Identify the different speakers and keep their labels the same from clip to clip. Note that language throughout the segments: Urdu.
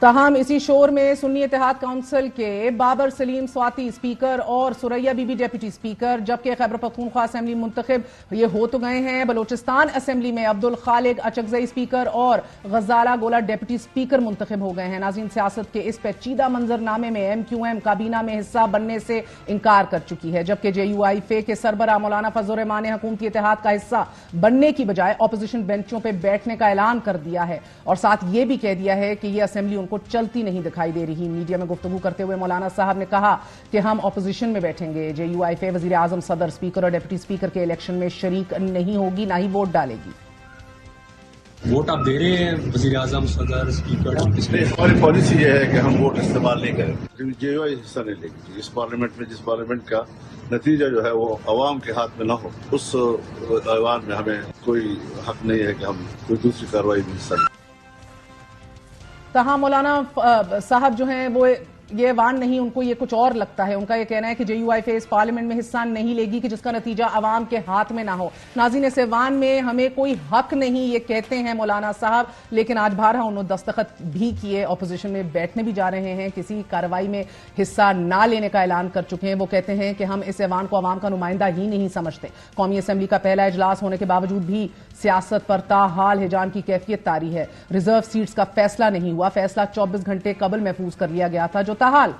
Speaker 1: تاہم اسی شور میں سنی اتحاد کونسل کے بابر سلیم سواتی اسپیکر اور سریا بی بی ڈیپٹی اسپیکر، جبکہ خیبر پختونخوا اسمبلی منتخب یہ ہو تو گئے ہیں۔ بلوچستان اسمبلی میں عبدالخالق اچکزئی اسپیکر اور غزالہ گولا ڈیپٹی اسپیکر منتخب ہو گئے ہیں۔ ناظرین، سیاست کے اس پیچیدہ منظرنامے میں ایم کیو ایم کابینہ میں حصہ بننے سے انکار کر چکی ہے، جبکہ جے یو آئی فے کے سربراہ مولانا فضل الرحمان نے حکومتی اتحاد کا حصہ بننے کی بجائے اپوزیشن بینچوں پہ بیٹھنے کا اعلان کر دیا ہے، اور ساتھ یہ بھی کہہ دیا ہے کہ یہ اسمبلی ان کو چلتی نہیں دکھائی دے رہی۔ میڈیا میں گفتگو کرتے ہوئے مولانا صاحب نے کہا کہ ہم اپوزیشن میں بیٹھیں گے۔ جے یو آئی فے وزیر اعظم، صدر، اسپیکر اور ڈپٹی اسپیکر کے الیکشن میں شریک نہیں ہوگی، نہ ہی ووٹ ڈالے گی۔
Speaker 2: ووٹ آپ دے رہے ہیں وزیر اعظم، صدر، اسپیکر؟
Speaker 3: ہماری پالیسی یہ ہے کہ ہم ووٹ استعمال نہیں کریں، جے یو آئی حصہ نہیں لے گی اس پارلیمنٹ میں، جس پارلیمنٹ کا نتیجہ جو ہے وہ عوام کے ہاتھ میں نہ ہو، اس ایوان میں ہمیں کوئی حق نہیں ہے کہ ہم کوئی دوسری کارروائی میں حصہ لیں۔
Speaker 1: تاہم مولانا صاحب جو ہیں وہ یہ ایوان نہیں، ان کو یہ کچھ اور لگتا ہے۔ ان کا یہ کہنا ہے کہ جے you I Fe us parliament میں حصہ نہیں لے گی کہ جس کا نتیجہ عوام کے ہاتھ میں نہ ہو۔ ناظرین، اس ایوان میں ہمیں کوئی حق نہیں، یہ کہتے ہیں مولانا صاحب، لیکن آج بارہا انہوں نے دستخط بھی کیے، اپوزیشن میں بیٹھنے بھی جا رہے ہیں، کسی کارروائی میں حصہ نہ لینے کا اعلان کر چکے ہیں۔ وہ کہتے ہیں کہ ہم اس ایوان کو عوام کا نمائندہ ہی نہیں سمجھتے۔ قومی اسمبلی کا پہلا اجلاس ہونے کے باوجود بھی سیاست پر تاحال ہجان کی کیفیت طاری ہے۔ ریزرو سیٹس کا فیصلہ نہیں ہوا، فیصلہ 24 گھنٹے قبل محفوظ کر لیا گیا تھا، جو تاحال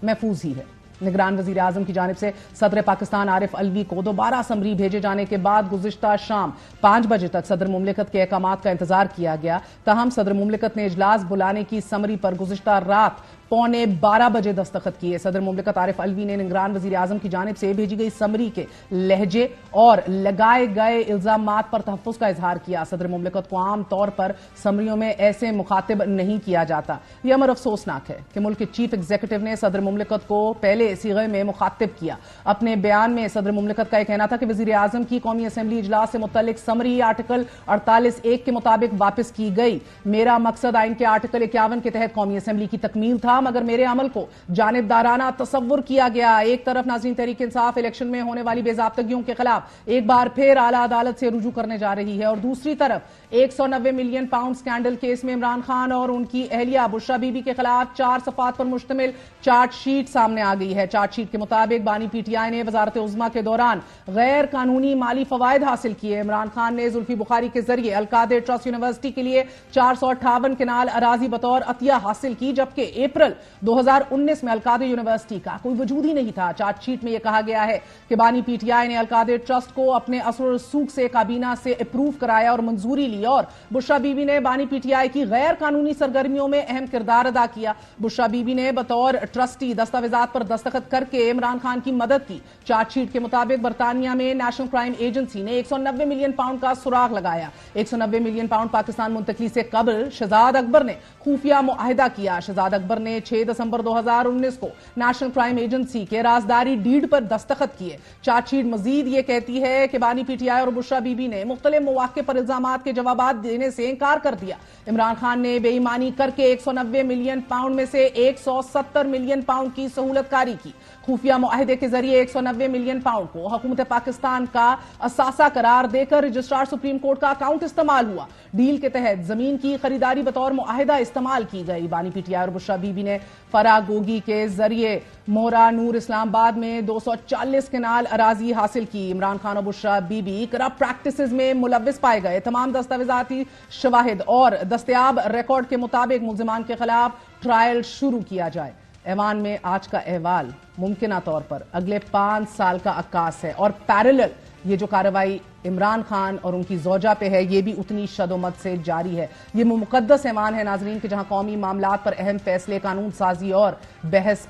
Speaker 1: محفوظ ہی ہے۔ نگران وزیر اعظم کی جانب سے صدر پاکستان عارف الوی کو دوبارہ سمری بھیجے جانے کے بعد گزشتہ شام 5 بجے تک صدر مملکت کے احکامات کا انتظار کیا گیا، تاہم صدر مملکت نے اجلاس بلانے کی سمری پر گزشتہ رات 11:15 بجے دستخط کیے۔ صدر مملکت عارف الوی نے نگران وزیر اعظم کی جانب سے بھیجی گئی سمری کے لہجے اور لگائے گئے الزامات پر تحفظ کا اظہار کیا۔ صدر مملکت کو عام طور پر سمریوں میں ایسے مخاطب نہیں کیا جاتا۔ یہ امر افسوسناک ہے کہ ملک کے چیف ایگزیکٹو نے صدر مملکت کو پہلے صیغے میں مخاطب کیا۔ اپنے بیان میں صدر مملکت کا یہ کہنا تھا کہ وزیر اعظم کی قومی اسمبلی اجلاس سے متعلق سمری آرٹیکل 48(1) کے مطابق واپس کی گئی۔ میرا مقصد آئین کے آرٹیکل 51 کے تحت قومی اسمبلی کی تکمیل تھا، مگر میرے عمل کو جانبدارانہ تصور کیا گیا۔ ایک طرف ناظرین تحریک انصاف الیکشن میں ہونے والی بے ضابطگیوں کے خلاف ایک بار پھر اعلیٰ عدالت سے رجوع کرنے جا رہی ہے، اور دوسری طرف 190 ملین پاؤنڈ سکینڈل کیس میں عمران خان اور ان کی اہلیہ بشرا بی بی کے خلاف 4 صفحات پر مشتمل چارج شیٹ سامنے آ گئی ہے۔ چارج شیٹ کے مطابق بانی پی ٹی آئی نے وزارت عظمیٰ کے دوران غیر قانونی مالی فوائد حاصل کیے۔ عمران خان نے زلفی بخاری کے ذریعے القادر ٹرسٹ یونیورسٹی کے لیے 458 کنال اراضی بطور عطیہ حاصل کی، جبکہ اپریل 2019 میں القادر یونیورسٹی کا کوئی وجود ہی نہیں تھا۔ چارج شیٹ میں یہ کہا گیا ہے کہ بانی پی ٹی آئی نے القادر ٹرسٹ کو اپنے اثر و رسوخ سے کابینہ سے اپروو کرایا اور منظوری لی، اور بشرا بی بی نے بانی پی ٹی آئی کی غیر قانونی سرگرمیوں میں اہم کردار ادا کیا۔ بشرا بی بی نے بطور ٹرسٹی دستاویزات پر دستخط کر کے عمران خان کی مدد کی۔ چارج شیٹ کے مطابق برطانیہ میں نیشنل کرائم ایجنسی نے 190 ملین پاؤنڈ کا سراغ لگایا۔ 190 ملین پاؤنڈ پاکستان منتقلی سے قبل شہزاد اکبر نے خفیہ معاہدہ کیا۔ شہزاد اکبر نے 6 دسمبر 2019 کو نیشنل کرائم ایجنسی کے رازداری ڈیڈ پر دستخط کیے۔ چارج شیٹ مزید یہ کہتی ہے کہ بانی پی ٹی آئی اور بشرا بی بی نے مختلف مواقع پر الزامات کے جوابات دینے سے انکار کر دیا۔ عمران خان نے بے ایمانی کر کے 190 ملین پاؤنڈ میں سے 170 ملین پاؤنڈ کی سہولت کاری کی۔ خفیہ معاہدے کے ذریعے 190 ملین پاؤنڈ کو حکومت پاکستان کا اثاثہ قرار دے کر رجسٹرار سپریم کورٹ کا اکاؤنٹ استعمال ہوا۔ ڈیل کے تحت زمین کی خریداری بطور معاہدہ استعمال کی گئی۔ بانی پی ٹی آئی اور بشرا بی بی نے فراگوگی کے ذریعے مورا نور اسلام آباد میں 240 کنال اراضی حاصل کی۔ عمران خان اور بشرا بی بی کرپٹ پریکٹسز میں ملوث پائے گئے۔ تمام دستاویزاتی شواہد اور دستیاب ریکارڈ کے مطابق ملزمان کے خلاف ٹرائل شروع کیا جائے۔ ایوان میں آج کا احوال ممکنہ طور پر اگلے 5 سال کا عکاس ہے، اور پیرلل یہ جو کارروائی عمران خان اور ان کی زوجہ پہ ہے یہ بھی اتنی شد و مد سے جاری ہے۔ یہ مقدس ایوان ہے ناظرین کہ جہاں قومی معاملات پر اہم فیصلے، قانون سازی اور بحث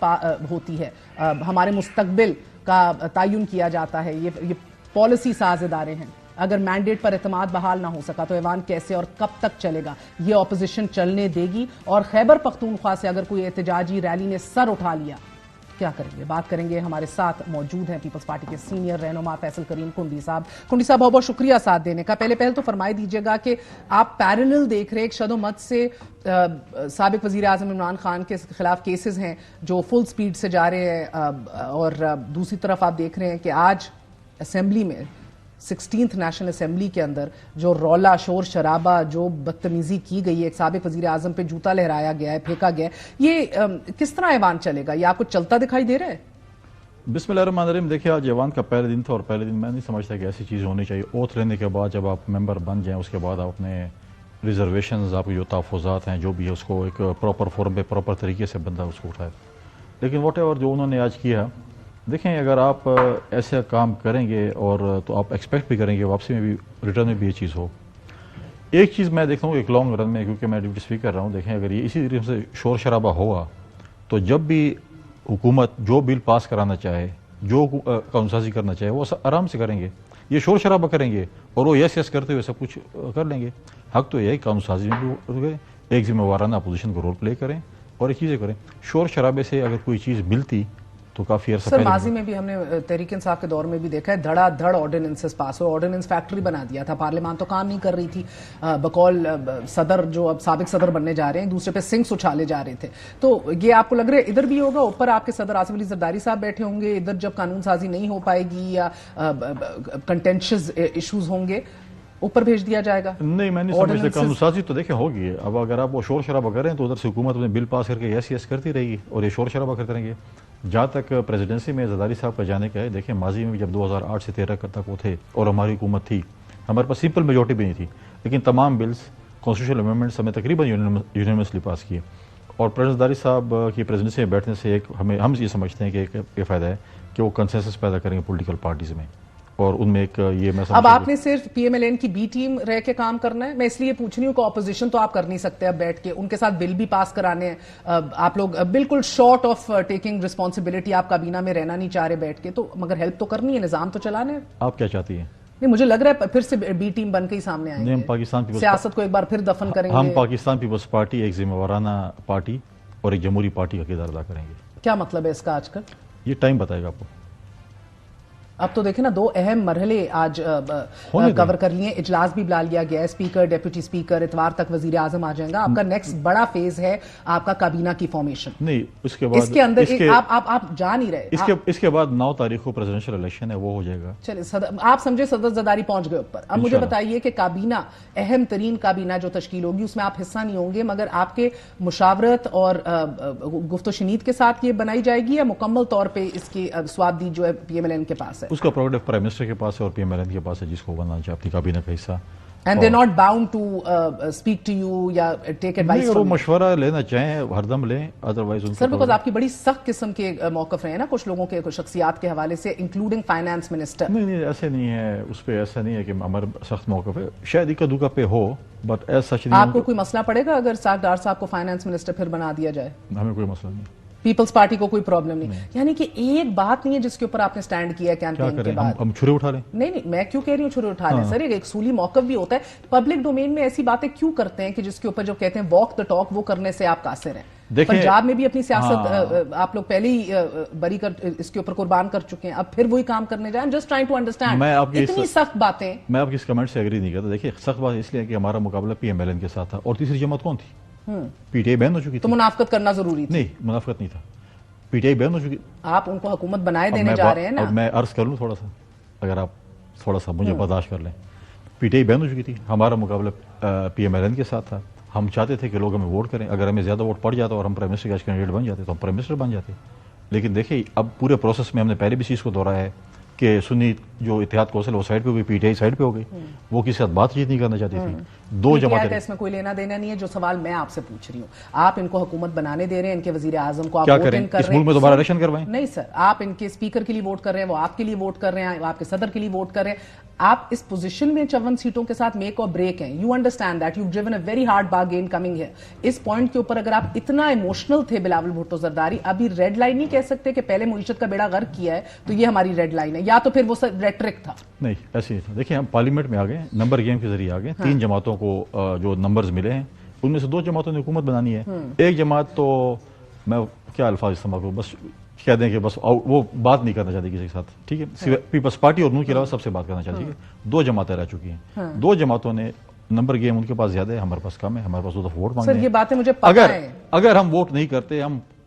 Speaker 1: ہوتی ہے، ہمارے مستقبل کا تعین کیا جاتا ہے۔ یہ پالیسی ساز ادارے ہیں۔ اگر مینڈیٹ پر اعتماد بحال نہ ہو سکا تو ایوان کیسے اور کب تک چلے گا؟ یہ اپوزیشن چلنے دے گی؟ اور خیبر پختونخوا سے اگر کوئی احتجاجی ریلی نے سر اٹھا لیا کیا کریں گے؟ بات کریں گے، ہمارے ساتھ موجود ہیں پیپلز پارٹی کے سینئر رہنما فیصل کریم کنڈی صاحب۔ کنڈی صاحب بہت بہت شکریہ ساتھ دینے کا۔ پہلے تو فرمائی دیجیے گا کہ آپ پیرلل دیکھ رہے ایک شد و مد سے سابق وزیر اعظم عمران خان کے خلاف کیسز ہیں جو فل سپیڈ سے جا رہے ہیں، اور دوسری طرف آپ دیکھ رہے ہیں کہ آج اسمبلی میں 16th نیشنل اسمبلی کے اندر جو رولا شور شرابہ جو بدتمیزی کی گئی ہے, ایک سابق وزیر اعظم پہ جوتا لہرایا گیا ہے, پھینکا گیا ہے, یہ کس طرح ایوان چلے گا؟ یہ آپ کو چلتا دکھائی دے رہا ہے؟
Speaker 4: بسم اللہ الرحمن الرحیم. دیکھیں آج ایوان کا پہلے دن تھا اور پہلے دن میں نہیں سمجھتا کہ ایسی چیز ہونی چاہیے. اوتھ لینے کے بعد جب آپ ممبر بن جائیں اس کے بعد آپ اپنے ریزرویشنز, آپ کے جو تحفظات ہیں جو بھی ہے اس کو ایک پراپر فورم پہ پراپر طریقے سے بندہ اس کو اٹھائے. لیکن واٹ ایور جو انہوں نے آج کیا, دیکھیں اگر آپ ایسا کام کریں گے اور تو آپ ایکسپیکٹ بھی کریں گے واپسی میں بھی, ریٹرن میں بھی یہ چیز ہو. ایک چیز میں دیکھتا ہوں ایک لانگ رن میں, کیونکہ میں ڈپٹی اسپیکر رہا ہوں, دیکھیں اگر یہ اسی طریقے سے شور شرابہ ہوگا تو جب بھی حکومت جو بل پاس کرانا چاہے, جو قانون سازی کرنا چاہے, وہ آرام سے کریں گے. یہ شور شرابہ کریں گے اور وہ یس یس کرتے ہوئے سب کچھ کر لیں گے. حق تو یہی قانون سازی میں بھی ایک ذمہ وارانہ اپوزیشن کو رول پلے کریں اور ایک چیزیں کریں. شور شرابے سے اگر کوئی چیز ملتی تو کافی عرصہ
Speaker 1: سر ماضی میں بھی ہم نے تحریک انصاف کے دور میں بھی دیکھا ہے, دھڑا دھڑ آرڈیننسز پاس ہوئے, آرڈیننس فیکٹری بنا دیا تھا, پارلیمان تو کام نہیں کر رہی تھی, بقول صدر جو اب سابق صدر بننے جا رہے ہیں دوسرے پہ سنگس اچھالے جا رہے تھے. تو یہ آپ کو لگ رہا ہے ادھر بھی ہوگا؟ اوپر آپ کے صدر آصف علی زرداری صاحب بیٹھے ہوں گے, ادھر جب قانون سازی نہیں ہو پائے گی یا کنٹینشس ایشوز ہوں گے اوپر بھیج دیا جائے گا؟
Speaker 4: نہیں, میں نہیں سمجھتا. قانون سازی تو دیکھیں ہوگی. اب اگر آپ وہ شور شرابہ کریں تو ادھر سے حکومت میں بل پاس کر کے یس یس کرتی رہے گی اور یہ شور شرابہ کرتے رہیں گے. جہاں تک پریزیڈنسی میں زرداری صاحب کا جانے کا ہے, دیکھیں ماضی میں جب 2008 سے 13 تک وہ تھے اور ہماری حکومت تھی, ہمارے پاس سمپل میجورٹی بھی نہیں تھی, لیکن تمام بلز کانسٹیٹیوشنل امینڈمنٹس ہمیں تقریباً یونینیمسلی پاس کیے. اور زرداری صاحب کی پریزیڈنسی میں بیٹھنے سے ایک ہم یہ سمجھتے ہیں کہ ایک یہ فائدہ ہے کہ وہ کنسنسس پیدا کریں گے پولیٹیکل پارٹیز میں, اور ان میں ایک یہ میں
Speaker 1: اب آپ نے صرف پی ایم ایل این کی بی ٹیم رہ کے کام کرنا ہے؟ میں اس لیے پوچھ رہی ہوں کہ اپوزیشن تو آپ کر نہیں سکتے اب بیٹھ کے, ان کے ساتھ بل بھی پاس کرانے ہیں, آپ لوگ بالکل شارٹ آف ٹیکنگ رسپانسبلٹی, آپ کابینہ میں رہنا نہیں چاہ رہے بیٹھ کے, تو مگر ہیلپ تو کرنی ہے, نظام تو چلانا ہے.
Speaker 4: آپ کیا چاہتی ہیں؟
Speaker 1: نہیں, مجھے لگ رہا ہے پھر سے بی ٹیم بن کے ہی سامنے آئیں
Speaker 4: ہم
Speaker 1: گے,
Speaker 4: پاکستان پیپلز
Speaker 1: سیاست کو ایک بار پھر دفن کریں گے.
Speaker 4: ہم پاکستان پیپلز پارٹی ایک ذمہ وارانہ پارٹی اور ایک جمہوری پارٹی کا کردار ادا کریں گے.
Speaker 1: کیا مطلب ہے اس کا آج کل؟
Speaker 4: یہ ٹائم بتائے گا آپ کو.
Speaker 1: اب تو دیکھیں نا, 2 اہم مرحلے آج کور کر لیے, اجلاس بھی بلا لیا گیا ہے, اسپیکر ڈیپٹی اسپیکر, اتوار تک وزیر اعظم آ جائیں گا. آپ کا نیکسٹ بڑا فیز ہے آپ کا کابینہ کی فارمیشن.
Speaker 4: نہیں, اس کے بعد
Speaker 1: اس کے اندر آپ جا نہیں رہے.
Speaker 4: اس کے بعد 9 تاریخ کو پریزیڈنشل الیکشن ہے, وہ ہو جائے گا.
Speaker 1: چلے آپ سمجھے صدر زرداری پہنچ گئے اوپر. اب مجھے بتائیے کہ کابینہ, اہم ترین کابینہ جو تشکیل ہوگی اس میں آپ حصہ نہیں ہوں گے, مگر آپ کے مشاورت اور گفت و شنید کے ساتھ یہ بنائی جائے گی یا مکمل طور پہ اس کی سواد دی جو ہے پی ایم ایل این کے پاس ہے؟
Speaker 4: اس کا پروگرام پرائم منسٹر کے پاس ہے اور پی ایم ایل این کے پاس ہے, جس کو بنانا چاہے اپنی کابینہ کا حصہ.
Speaker 1: And they're not bound to speak to you یا take advice
Speaker 4: نہیں,
Speaker 1: from
Speaker 4: وہ
Speaker 1: you.
Speaker 4: مشورہ لینا چاہیں ہر دم لیں, ادروائز ان
Speaker 1: سر بیکاز آپ کی بڑی سخت قسم کے موقف رہے ہیں نا کچھ لوگوں کے, کچھ شخصیات کے حوالے سے, انکلوڈنگ فائنانس منسٹر.
Speaker 4: نہیں, ایسے نہیں ہے, اس پہ ایسا نہیں ہے کہ ہمارا سخت موقف ہے, شاید اکا دکا پہ ہو, بٹ ایز سچ نہیں.
Speaker 1: آپ کو کوئی مسئلہ پڑے گا اگر ڈار صاحب کو فائنانس منسٹر پھر بنا دیا جائے؟
Speaker 4: ہمیں کوئی مسئلہ نہیں.
Speaker 1: پیپلز پارٹی کو کوئی پرابلم نہیں, یعنی کہ ایک بات نہیں ہے جس کے اوپر آپ نے سٹینڈ کیا ہے کیمپین کے بعد؟
Speaker 4: ہم چھرے اٹھا لیں؟
Speaker 1: نہیں, میں کیوں کہہ رہی ہوں چھرے اٹھا لیں سر, ایک اصولی موقف بھی ہوتا ہے. پبلک ڈومین میں ایسی باتیں کیوں کرتے ہیں کہ جس کے اوپر جو کہتے ہیں واک دا ٹاک, وہ کرنے سے آپ قاصر ہیں. پنجاب میں بھی اپنی سیاست آپ لوگ پہلے ہی بری کر اس کے اوپر قربان کر چکے ہیں, اب پھر وہی کام کرنے جائیں. جسٹ ٹرائنگ ٹو انڈرسٹینڈ اتنی سخت باتیں.
Speaker 4: میں آپ کی اس کمنٹ سے ایگری نہیں کرتا. دیکھیے سخت بات اس لیے کہ ہمارا مقابلہ پی ایم ایل این کے ساتھ تھا, اور تیسری جماعت کون تھی؟ پی ٹی آئی بین ہو چکی تھی.
Speaker 1: تو منافقت کرنا ضروری تھی؟
Speaker 4: نہیں, منافقت نہیں تھا, پی ٹی آئی بین ہو چکی.
Speaker 1: آپ ان کو حکومت بنائے دینے جا رہے ہیں نا.
Speaker 4: میں عرض کر لوں تھوڑا سا, اگر آپ تھوڑا سا مجھے برداشت کر لیں. پی ٹی آئی بین ہو چکی تھی, ہمارا مقابلہ پی ایم ایل این کے ساتھ تھا. ہم چاہتے تھے کہ لوگ ہمیں ووٹ کریں, اگر ہمیں زیادہ ووٹ پڑ جاتا اور ہم پرائم منسٹر کے کینڈیڈیٹ بن جاتے تو ہم پرائم منسٹر بن جاتے. لیکن دیکھیں اب پورے پروسیس میں ہم نے پہلے بھی چیز کو دہرایا ہے کہ سنی جو اتحاد کونسل وہ سائڈ پہ ہو گئی, پی ٹی آئی سائڈ پہ ہو گئی, وہ کسی ساتھ بات چیت نہیں کرنا چاہتی تھی. 2 جماعتیں,
Speaker 1: اس میں کوئی لینا دینا نہیں ہے. جو سوال میں آپ سے پوچھ رہی ہوں, آپ ان کو حکومت بنانے دے رہے ہیں, ان کے وزیر اعظم کو آپ ووٹ ان کر رہے ہیں, اس
Speaker 4: ملک میں دوبارہ الیکشن کروائیں؟
Speaker 1: نہیں سر, آپ ان کے اسپیکر کے لیے ووٹ کر رہے ہیں, وہ آپ کے لیے ووٹ کر رہے ہیں, آپ کے صدر کے لیے ووٹ کر رہے ہیں. آپ اس پوزیشن میں 54 سیٹوں کے ساتھ میک اور بریک ہیں. You understand that you driven a very hard bargain coming here. اس پوائنٹ کے اوپر اگر آپ اتنا ایموشنل تھے بلاول بھٹو زرداری, ابھی ریڈ لائن نہیں کہہ سکتے کہ پہلے معیشت کا بیڑا غرق کیا ہے تو یہ ہماری ریڈ لائن ہے, یا تو پھر وہ ریٹرک تھا؟
Speaker 4: نہیں, ایسے نہیں تھا. دیکھیں ہم پارلیمنٹ میں آ گئے, نمبر گیم کے ذریعے آ گئے. 3 جماعتوں کو جو نمبرز ملے ہیں ان میں سے 2 جماعتوں نے حکومت بنانی ہے. ایک جماعت تو میں کیا الفاظ استعمال کروں, بس کہہ دیں کہ بس وہ بات نہیں کرنا چاہتی کسی کے ساتھ, ٹھیک ہے, پیپلز پارٹی اور نون کے علاوہ سب سے بات کرنا چاہتی ہے. 2 جماعتیں رہ چکی ہیں. 2 جماعتوں نے نمبر گیم ان کے پاس زیادہ ہے, ہمارے پاس کم ہے, ہمارے پاس 2 دفعہ ووٹ مانگے ہیں.
Speaker 1: یہ باتیں مجھے پتہ ہیں.
Speaker 4: اگر ہم ووٹ نہیں کرتے, ہم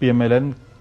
Speaker 4: PMLN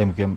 Speaker 4: MKM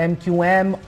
Speaker 1: MQM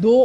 Speaker 1: 2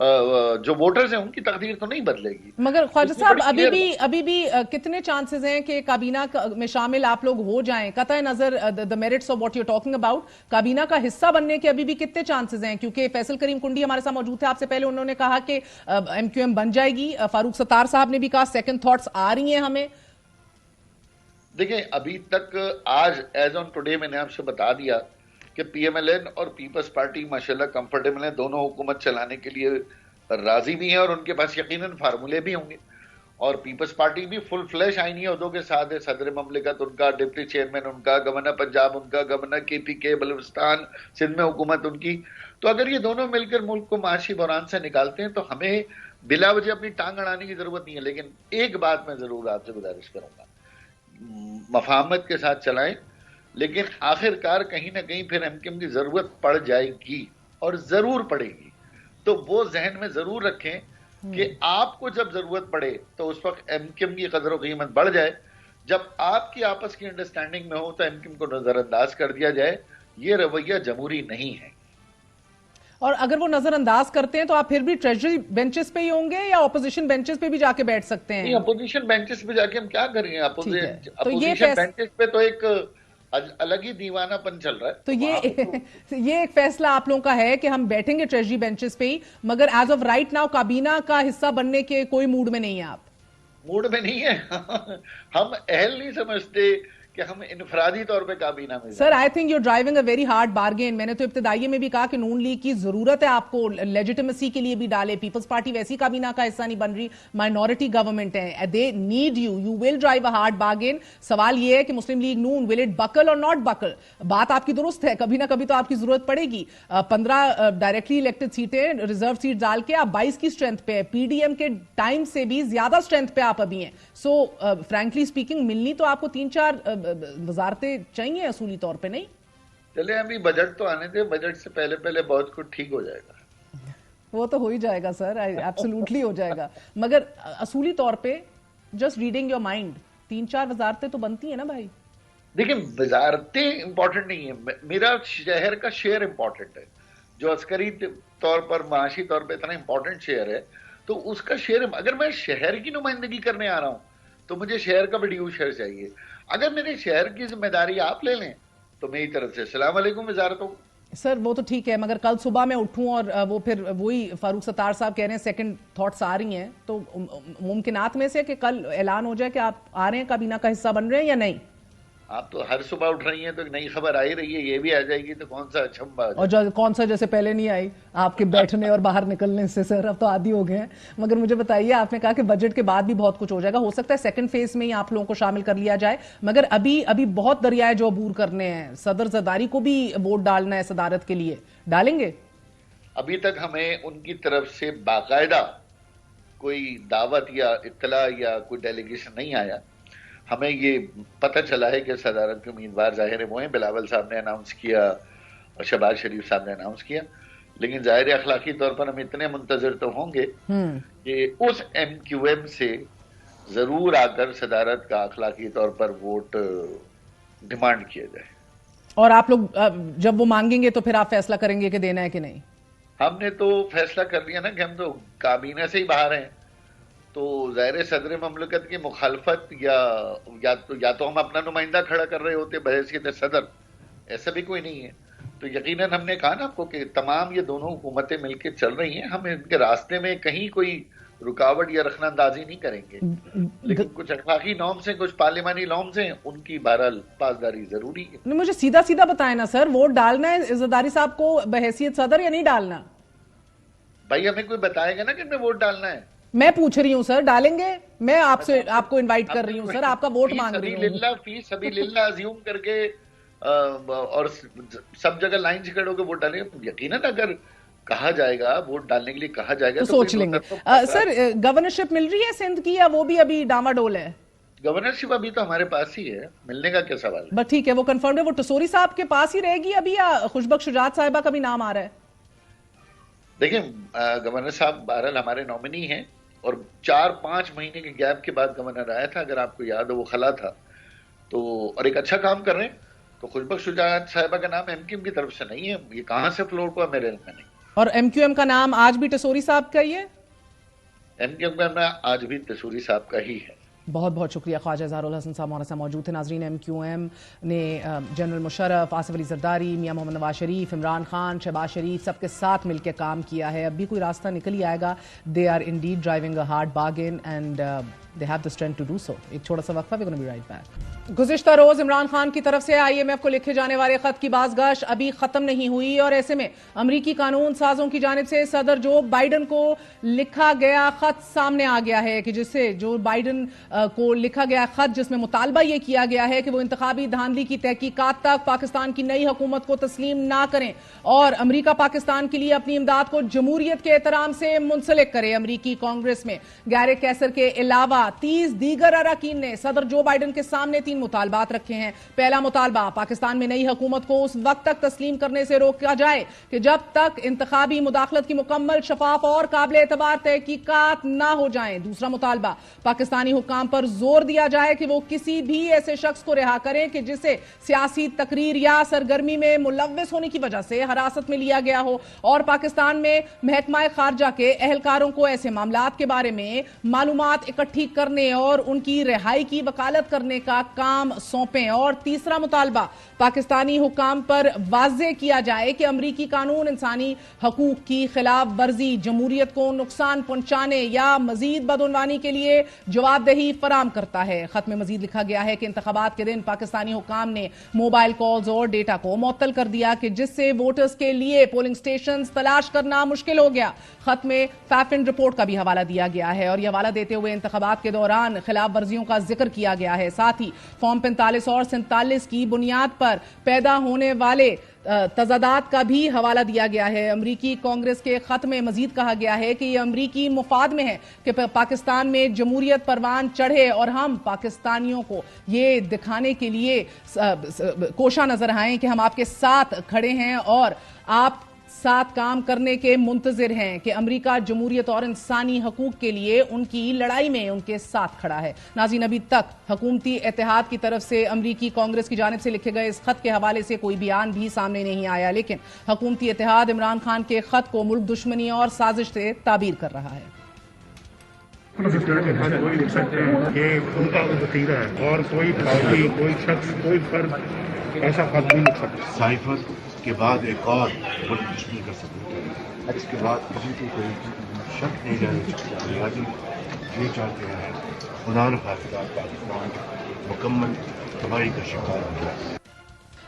Speaker 5: جو ووٹرز ہیں ان کی تقدیر تو نہیں بدلے گی.
Speaker 1: مگر خواجہ صاحب ابھی بھی کتنے چانسز ہیں کہ کابینہ میں شامل آپ لوگ ہو جائیں؟ قطع نظر the merits of what you're talking about, کابینہ کا حصہ بننے کے ابھی بھی کتنے چانسز ہیں؟ کیونکہ فیصل کریم کنڈی ہمارے ساتھ موجود تھے آپ سے پہلے، انہوں نے کہا کہ ایم کیو ایم بن جائے گی. فاروق ستار صاحب نے بھی کہا سیکنڈ تھاٹس آ رہی ہیں ہمیں.
Speaker 5: دیکھیں ابھی تک آج ایز آن ٹوڈے میں نے آپ سے بتا دیا کہ پی ایم ایل این اور پیپلز پارٹی ماشاءاللہ کمفرٹیبل ہیں، دونوں حکومت چلانے کے لیے راضی بھی ہیں اور ان کے پاس یقیناً فارمولے بھی ہوں گے. اور پیپلز پارٹی بھی فل فلیش آئینی عہدوں کے ساتھ ہے، صدر مملکت ان کا، ڈپٹی چیئرمین ان کا، گورنر پنجاب ان کا، گورنر کے پی کے بلوچستان سندھ میں حکومت ان کی. تو اگر یہ دونوں مل کر ملک کو معاشی بحران سے نکالتے ہیں تو ہمیں بلا وجہ اپنی ٹانگ اڑانے کی ضرورت نہیں ہے. لیکن ایک بات میں ضرور آپ سے گزارش کروں گا، مفاہمت کے ساتھ چلائیں، لیکن آخر کار کہیں نہ کہیں پھر ایم کیو ایم کی ضرورت پڑ جائے گی اور ضرور پڑے گی. تو وہ ذہن میں ضرور رکھیں کہ آپ کو جب ضرورت پڑے تو اس وقت ایم کیو ایم کی قدر و قیمت بڑھ جائے، جب آپ کی آپس کی انڈرسٹینڈنگ میں ہو تو ایم کیو ایم کو نظر انداز کر دیا جائے. یہ رویہ جمہوری نہیں ہے.
Speaker 1: اور اگر وہ نظر انداز کرتے ہیں تو آپ پھر بھی ٹریجری بینچز پہ ہی ہوں گے یا اپوزیشن بینچز پہ بھی جا کے بیٹھ سکتے ہیں؟
Speaker 5: نہیں، اپوزیشن بینچز پہ جا کے ہم کیا کریں گے؟
Speaker 1: اپوزیشن
Speaker 5: بینچز پہ تو ایک الگ ہی دیوانہ پن چل رہا ہے.
Speaker 1: تو یہ ایک فیصلہ آپ لوگوں کا ہے کہ ہم بیٹھیں گے ٹریجری بینچز پہ ہی، مگر ایز آف رائٹ ناؤ کابینہ کا حصہ بننے کے کوئی موڈ میں نہیں ہیں آپ؟
Speaker 5: موڈ میں نہیں ہے. ہم اہل نہیں سمجھتے کہ ہم انفرادی طور پہ کابینہ میں.
Speaker 1: Sir I think you driving a very hard bargain. میں نے تو ابتدائی میں بھی کہا کہ نون لیگ کی ضرورت ہے آپ کو لیجیٹیمیسی کے لیے بھی ڈالے. پیپلز پارٹی ویسی کابینہ کا حصہ نہیں بن رہی، مائنورٹی گورنمنٹ ہے، they need you will drive a hard bargain. سوال یہ ہے کہ مسلم لیگ نون ول اٹ بکل اور ناٹ بکل. بات آپ کی درست ہے، کبھی نہ کبھی تو آپ کی ضرورت پڑے گی. 15 ڈائریکٹلی الیکٹڈ سیٹیں ریزرو سیٹ ڈال کے آپ 22 کی اسٹرینتھ پہ، پی ڈی ایم کے ٹائم سے بھی زیادہ اسٹرینتھ پہ آپ ابھی ہیں. سو فرینکلی اسپیکنگ ملنی تو آپ کو 3-4 وزارتیں چاہیے اصولی طور پہ، نہیں؟
Speaker 5: چلے ابھی بجٹ تو آنے دے، بجٹ سے پہلے بہت کچھ ٹھیک ہو جائے گا.
Speaker 1: وہ تو ہو ہی جائے گا سر، ایبسولوٹلی ہو جائے گا. مگر اصولی طور پہ جسٹ ریڈنگ یور مائنڈ 3-4 وزارتیں تو بنتی ہیں نا بھائی.
Speaker 5: دیکھیں وزارتیں امپورٹنٹ نہیں ہیں، میرا شہر کا شیئر امپورٹنٹ ہے. جو عسکری طور پر معاشی طور پہ اتنا امپورٹنٹ شیئر ہے تو اس کا شیئر، اگر میں شہر کی نمائندگی کرنے آ رہا ہوں تو مجھے شہر کا بھی ڈیو شیئر چاہیے. اگر میرے شہر کی ذمہ داری آپ لے لیں تو میری طرف سے السلام علیکم وزارتوں.
Speaker 1: سر وہ تو ٹھیک ہے، مگر کل صبح میں اٹھوں اور وہ پھر وہی فاروق ستار صاحب کہہ رہے ہیں سیکنڈ تھاٹس آ رہی ہیں، تو ممکنات میں سے کہ کل اعلان ہو جائے کہ آپ آ رہے ہیں کابینہ کا حصہ بن رہے ہیں یا نہیں؟
Speaker 5: آپ تو ہر صبح اٹھ رہی ہیں تو ایک نئی خبر آئی رہی ہے، یہ بھی آ جائے گی تو کون سا اچھمبا.
Speaker 1: اور کون سا جیسے پہلے نہیں آئی آپ کے بیٹھنے اور باہر نکلنے سے. سر اب تو عادی ہو گئے ہیں. مگر مجھے بتائیے، آپ نے کہا کہ بجٹ کے بعد بھی بہت کچھ ہو جائے گا، ہو سکتا ہے سیکنڈ فیز میں ہی آپ لوگوں کو شامل کر لیا جائے، مگر ابھی بہت دریائے جو عبور کرنے ہیں. صدر زرداری کو بھی ووٹ ڈالنا ہے صدارت کے لیے، ڈالیں گے؟
Speaker 5: ابھی تک ہمیں ان کی طرف سے باقاعدہ کوئی دعوت یا اطلاع یا کوئی ڈیلیگیشن نہیں آیا. ہمیں یہ پتہ چلا ہے کہ صدارت کے امیدوار ظاہر وہ ہیں، بلاول صاحب نے اناؤنس کیا اور شہباز شریف صاحب نے اناؤنس کیا. لیکن ظاہر اخلاقی طور پر ہم اتنے منتظر تو ہوں گے کہ اس ایم کیو ایم سے ضرور آ کر صدارت کا اخلاقی طور پر ووٹ ڈیمانڈ کیا جائے. اور
Speaker 1: آپ لوگ جب وہ مانگیں گے تو پھر آپ فیصلہ کریں گے کہ دینا ہے کہ نہیں؟
Speaker 5: ہم نے تو فیصلہ کر لیا نا کہ ہم تو کابینہ سے ہی باہر ہیں، تو ظاہر صدر مملکت کی مخالفت یا تو ہم اپنا نمائندہ کھڑا کر رہے ہوتے بحیثیت صدر، ایسا بھی کوئی نہیں ہے. تو یقیناً ہم نے کہا نا آپ کو کہ تمام یہ دونوں حکومتیں مل کے چل رہی ہیں، ہم ان کے راستے میں کہیں کوئی رکاوٹ یا رخنہ اندازی نہیں کریں گے. لیکن کچھ اخلاقی نارمز ہیں، کچھ پارلیمانی نارمز ہیں، ان کی بہرحال پاسداری ضروری ہے.
Speaker 1: مجھے سیدھا بتائیں نا سر، ووٹ ڈالنا ہے زرداری صاحب کو بحیثیت صدر یا نہیں ڈالنا؟
Speaker 5: بھائی ہمیں کوئی بتائے گا نا کہ ہمیں ووٹ ڈالنا ہے.
Speaker 1: میں پوچھ رہی ہوں سر، ڈالیں گے؟ میں آپ کو انوائٹ کر رہی ہوں سر، آپ کا ووٹ مانگ رہی ہوں.
Speaker 5: فی سبیل اللہ ازیوم کر کے اور سب جگہ لائن سے کھڑے ہو کے ووٹ ڈالیں گے. یقیناً اگر کہا جائے گا ووٹ ڈالنے کے لیے کہا جائے گا
Speaker 1: تو سوچ لیں گے. سر گورنرشپ مل رہی ہے سندھ کی یا وہ بھی ابھی ڈاما ڈول ہے؟
Speaker 5: گورنرشپ ابھی تو ہمارے پاس ہی ہے، ملنے کا کیا سوال ہے.
Speaker 1: بس ٹھیک ہے، وہ کنفرمڈ ہے. وہ ٹسوری صاحب کے پاس ہی رہے گی ابھی یا خوشبخش شجاعت صاحبہ کا بھی نام آ رہا ہے؟
Speaker 5: دیکھیں گورنر صاحب بہرحال ہمارے نومنی ہیں اور 4-5 مہینے کے گیپ کے بعد گورنر آیا تھا، اگر آپ کو یاد ہو وہ خلا تھا تو، اور ایک اچھا کام کر رہے ہیں. تو خوشبخش شجاعت صاحبہ کا نام ایم کیو ایم کی طرف سے نہیں ہے، یہ کہاں سے فلوٹ ہوا میرے علم میں نہیں.
Speaker 1: اور MQM کا نام آج بھی ٹسوری صاحب کا ہی ہے؟
Speaker 5: MQM کا نام آج بھی ٹسوری صاحب کا ہی ہے.
Speaker 1: بہت بہت شکریہ خواجہ اظہار الحسن صاحب ہمارے ساتھ موجود تھے. ناظرین MQM نے جنرل مشرف، آصف علی زرداری، میاں محمد نواز شریف، عمران خان، شہباز شریف سب کے ساتھ مل کے کام کیا ہے. اب بھی کوئی راستہ نکل ہی آئے گا. They are indeed driving a hard bargain and they have the strength to do so. ایک چھوٹا سا وقفہ, we're going to be right back. گزشتہ روز عمران خان کی طرف سے IMF کو لکھے جانے والے خط کی بازگشت ابھی ختم نہیں ہوئی اور ایسے میں امریکی قانون سازوں کی جانب سے صدر جو بائیڈن کو لکھا گیا خط سامنے آ گیا ہے کہ جس سے جو بائیڈن کو لکھا گیا خط جس میں مطالبہ یہ کیا گیا ہے کہ وہ انتخابی دھاندلی کی تحقیقات تک پاکستان کی نئی حکومت کو تسلیم نہ کریں اور امریکہ پاکستان کے لیے اپنی امداد کو جمہوریت کے احترام سے منسلک کرے. امریکی کانگریس میں گیرک کیسر کے علاوہ 30 دیگر اراکین نے صدر جو بائیڈن کے سامنے 3 مطالبات رکھے ہیں. پہلا مطالبہ پاکستان میں نئی حکومت کو اس وقت تک تسلیم کرنے سے روکا جائے کہ جب تک انتخابی مداخلت کی مکمل شفاف اور قابل اعتبار تحقیقات نہ ہو جائیں. دوسرا مطالبہ پاکستانی حکام پر زور دیا جائے کہ وہ کسی بھی ایسے شخص کو رہا کریں کہ جسے سیاسی تقریر یا سرگرمی میں ملوث ہونے کی وجہ سے حراست میں لیا گیا ہو اور پاکستان میں محکمہ خارجہ کے اہلکاروں کو ایسے معاملات کے بارے میں معلومات اکٹھی کرنے اور ان کی رہائی کی وکالت کرنے کا کام سونپیں. اور تیسرا مطالبہ پاکستانی حکام پر واضح کیا جائے کہ امریکی قانون انسانی حقوق کی خلاف ورزی جمہوریت کو نقصان پہنچانے یا مزید بدعنوانی کے لیے جواب دہی فراہم کرتا ہے. خط میں مزید لکھا گیا ہے کہ انتخابات کے دن پاکستانی حکام نے موبائل کالز اور ڈیٹا کو معطل کر دیا کہ جس سے ووٹرز کے لیے پولنگ سٹیشنز تلاش کرنا مشکل ہو گیا. خط میں فیفن رپورٹ کا بھی حوالہ دیا گیا ہے اور یہ حوالہ دیتے ہوئے انتخابات کے دوران خلاف ورزیوں کا ذکر کیا گیا ہے. ساتھ ہی فارم 45 اور 47 کی بنیاد پر پیدا ہونے والے تضادات کا بھی حوالہ دیا گیا ہے. امریکی کانگریس کے خط میں مزید کہا گیا ہے کہ یہ امریکی مفاد میں ہے کہ پاکستان میں جمہوریت پروان چڑھے اور ہم پاکستانیوں کو یہ دکھانے کے لیے کوشاں نظر آئیں کہ ہم آپ کے ساتھ کھڑے ہیں اور آپ ساتھ کام کرنے کے منتظر ہیں کہ امریکہ جمہوریت اور انسانی حقوق کے لیے ان کی لڑائی میں ان کے ساتھ کھڑا ہے. ناظرین ابھی تک حکومتی اتحاد کی طرف سے امریکی کانگریس کی جانب سے لکھے گئے اس خط کے حوالے سے کوئی بیان بھی سامنے نہیں آیا لیکن حکومتی اتحاد عمران خان کے خط کو ملک دشمنی اور سازش سے تعبیر کر رہا ہے.
Speaker 6: کوئی لکھ سکتے ہیں کہ ان کا وطیرہ ہے اور کوئی پارٹی کوئی شخص کوئی فرد ایسا خط نہیں لکھ سکتا. سائفر کے بعد ایک اور ملک دشمنی کر سکتے ہیں. اس کے بعد کسی کو کوئی شک نہیں رہنے چاہیے. یہ چاہتے ہیں خدا نہ خاصہ پاکستان مکمل تباہی کا شکار ہو جائے.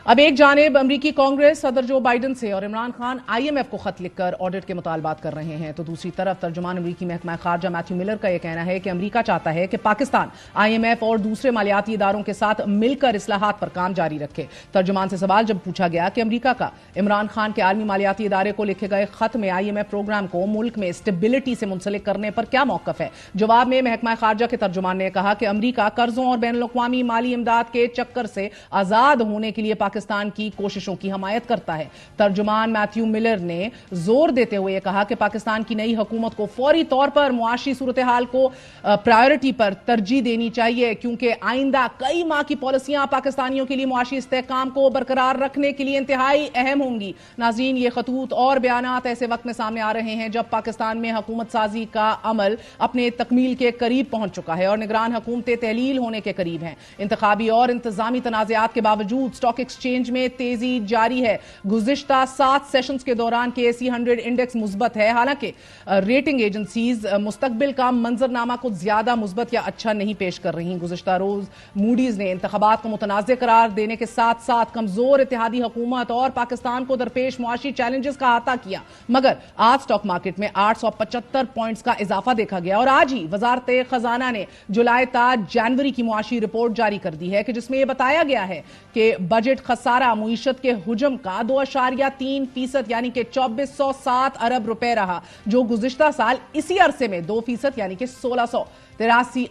Speaker 1: اب ایک جانب امریکی کانگریس صدر جو بائیڈن سے اور عمران خان IMF کو خط لکھ کر آڈٹ کے مطالبات کر رہے ہیں تو دوسری طرف ترجمان امریکی محکمہ خارجہ میتھیو ملر کا یہ کہنا ہے کہ امریکہ چاہتا ہے کہ پاکستان IMF اور دوسرے مالیاتی اداروں کے ساتھ مل کر اصلاحات پر کام جاری رکھے. ترجمان سے سوال جب پوچھا گیا کہ امریکہ کا عمران خان کے عالمی مالیاتی ادارے کو لکھے گئے خط میں IMF پروگرام کو ملک میں اسٹیبلٹی سے منسلک کرنے پر کیا موقف ہے, جواب میں محکمہ خارجہ کے ترجمان نے کہا کہ امریکہ قرضوں اور بین الاقوامی مالی امداد کے چکر سے آزاد ہونے کے لیے پاکستان کی کوششوں کی حمایت کرتا ہے. ترجمان میتھیو ملر نے زور دیتے ہوئے کہا کہ پاکستان کی نئی حکومت کو فوری طور پر معاشی صورتحال کو پرائیورٹی پر ترجیح دینی چاہیے کیونکہ آئندہ کئی ماہ کی پالیسیاں پاکستانیوں کے لیے معاشی استحکام کو برقرار رکھنے کے لیے انتہائی اہم ہوں گی. ناظرین یہ خطوط اور بیانات ایسے وقت میں سامنے آ رہے ہیں جب پاکستان میں حکومت سازی کا عمل اپنے تکمیل کے قریب پہنچ چکا ہے اور نگران حکومتیں تحلیل ہونے کے قریب ہیں. انتخابی اور انتظامی تنازعات کے باوجود سٹاک ایکسچینج میں تیزی جاری ہے. گزشتہ 7 سیشنز کے دوران KSE 100 انڈیکس مثبت ہے. حالانکہ ریٹنگ ایجنسیز مستقبل کا منظرنامہ کو زیادہ مثبت یا اچھا نہیں پیش کر رہی. گزشتہ روز موڈیز نے انتخابات کو متنازع قرار دینے کے ساتھ ساتھ کمزور اتحادی حکومت اور پاکستان کو درپیش معاشی چیلنجز کا احاطہ کیا مگر آج سٹاک مارکیٹ میں 875 پوائنٹس کا اضافہ دیکھا گیا اور آج ہی وزارت خزانہ نے جولائی تا جنوری کی معاشی رپورٹ جاری کر دی ہے کہ جس میں یہ بتایا گیا ہے کہ بجٹ خسارہ معیشت کے حجم کا 2.3% یعنی کہ 2407 ارب روپے رہا جو گزشتہ سال اسی عرصے میں 2% یعنی کہ 1600 83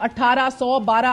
Speaker 1: 1812